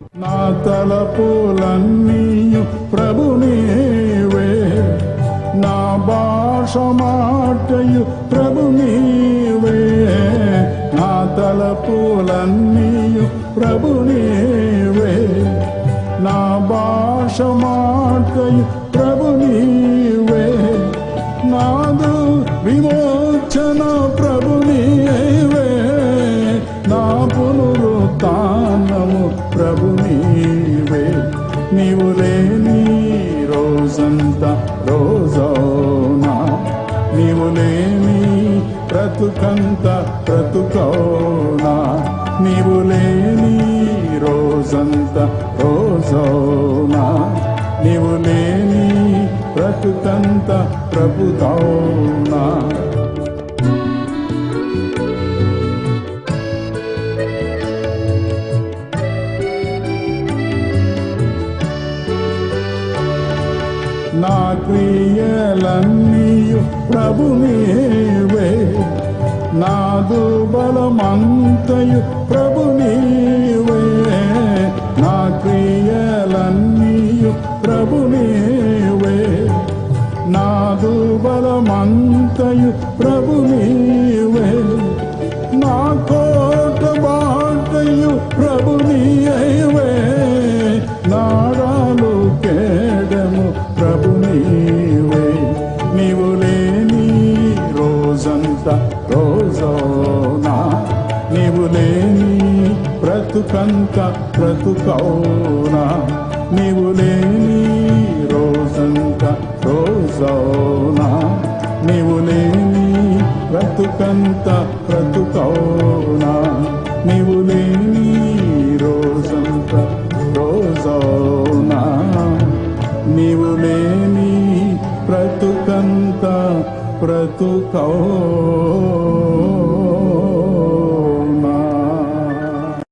నా తలపులన్నీయు ప్రభు నీవే, నా భాష మాటయు ప్రభు నీవే. నా తలపులన్నీయు ప్రభు నీవే, నా భాష మాటయు ప్రభు నీవే. నాదు విమోచన ప్రభు నీవే, నా పునరుత్థానము ప్రభు నీవే. నీవు లేని రోజంతా రోజౌనా, నీవు లేని బ్రతుకంతా బ్రతుకౌనా. నీవు లేని రోజంతా రోజౌనా, నీవు లేని బ్రతుకంతా బ్రతుకౌనా. నా క్రియలన్నీయు ప్రభు నీవే, నాదు బలమంతయు ప్రభు నీవే. నా క్రియలన్నీయు ప్రభు నీవే, నాదు బలమంతయు ప్రభు నీవే. నా కోట బాటయు ప్రభు నీవే, నాడాలు కేడము ప్రభు నీవే. నీవు లేని రోజంతా రోజౌనా, నీవు లేని బ్రతుకంతా బ్రతుకౌనా. నీవు లేని రోజంతా రోజౌనా, నీవు లేని బ్రతుకంతా బ్రతుకౌనా. నీవు లేని రోజంతా రోజౌనా, నీవు లేని బ్రతుకంతా బ్రతుకౌనా.